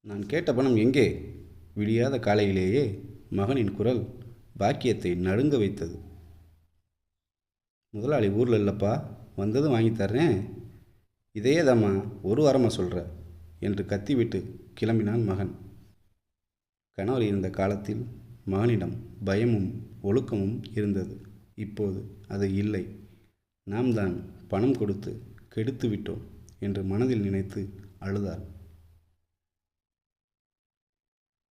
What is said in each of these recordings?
நான் கேட்ட பணம் எங்கே? விடியாத காலையிலேயே மகனின் குரல் பாக்கியத்தை நடுங்க வைத்தது. முதலாளி ஊரில் இல்லைப்பா, வந்ததும் வாங்கி தர்றேன். இதையே தாம்மா ஒரு வாரமாக சொல்கிற என்று கத்திவிட்டு கிளம்பினான் மகன். கணவர் இருந்த காலத்தில் மகனிடம் பயமும் ஒழுக்கமும் இருந்தது. இப்போது அது இல்லை. நாம் தான் பணம் கொடுத்து கெடுத்து விட்டோம் என்று மனதில் நினைத்து அழுதாள்.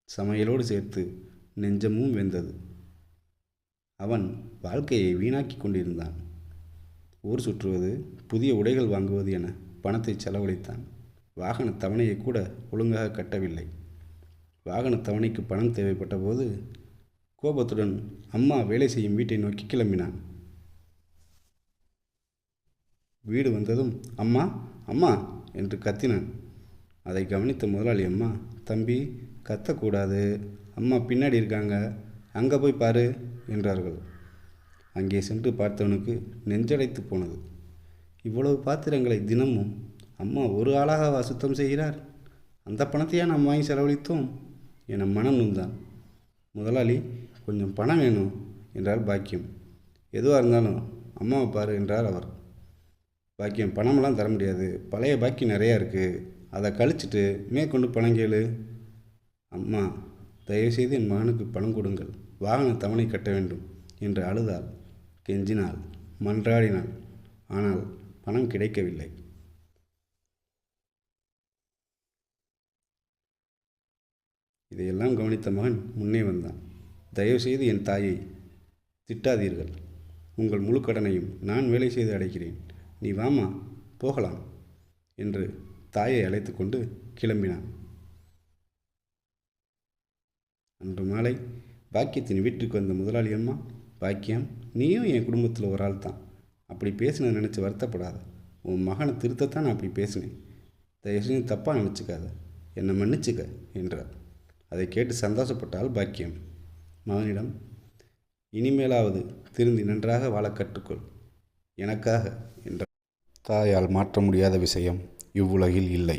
சமையலோடு சேர்த்து நெஞ்சமும் வெந்தது. அவன் வாழ்க்கையை வீணாக்கி கொண்டிருந்தான். ஊர் சுற்றுவது, புதிய உடைகள் வாங்குவது என பணத்தை செலவழித்தான். வாகன தவணையை கூட ஒழுங்காக கட்டவில்லை. வாகன தவணைக்கு பணம் தேவைப்பட்ட போது கோபத்துடன் அம்மா வேலை செய்யும் வீட்டை நோக்கி கிளம்பினான். வீடு வந்ததும் அம்மா அம்மா என்று கத்தினான். அதை கவனித்த முதலாளி அம்மா, தம்பி கத்தக்கூடாது, அம்மா பின்னாடி இருக்காங்க, அங்கே போய் பாரு என்றார்கள். அங்கே சென்று பார்த்தவனுக்கு நெஞ்சடைத்து போனது. இவ்வளவு பாத்திரங்களை தினமும் அம்மா ஒரு ஆளாக சுத்தம் செய்கிறார்? அந்த பணத்தையா நாம் வாங்கி செலவழித்தோம் என மனம் நொந்தான். முதலாளி, கொஞ்சம் பணம் வேணும் என்றார் பாக்கியம். எதுவாக இருந்தாலும் அம்மாவை பாரு என்றார் அவர். பாக்கியம், பணமெல்லாம் தர முடியாது, பழைய பாக்கி நிறையா இருக்குது, அதை கழிச்சிட்டு மேற்கொண்டு பணம் கேளு. அம்மா, தயவுசெய்து என் மகனுக்கு பணம் கொடுங்கள், வாகன தவணை கட்ட வேண்டும் என்று அழுதாள், கெஞ்சினாள், மன்றாடினாள். ஆனால் பணம் கிடைக்கவில்லை. இதையெல்லாம் கவனித்த மகன் முன்னே வந்தான். தயவுசெய்து என் தாயை திட்டாதீர்கள், உங்கள் முழு கடனையும் நான் வேலை செய்து அடைக்கிறேன், நீ வாமா போகலாம் என்று தாயை அழைத்து கொண்டு கிளம்பினான். அன்று மாலை பாக்கியத்தின் வீட்டுக்கு வந்த முதலாளி அம்மா, பாக்கியம், நீயும் என் குடும்பத்தில் ஒரு ஆள் தான், அப்படி பேசினதை நினச்சி வருத்தப்படாத, உன் மகனை திருத்தத்தான் நான் அப்படி பேசினேன், தயவுசெய்து தப்பாக நினச்சிக்காத, என்னை மன்னிச்சுக்க என்றார். அதை கேட்டு சந்தோஷப்பட்டால் பாக்கியம். மகனிடம், இனிமேலாவது திருந்தி நன்றாக வாழ கற்றுக்கொள் எனக்காக என்றார். தாயால் மாற்ற முடியாத விஷயம் இவ்வுலகில் இல்லை.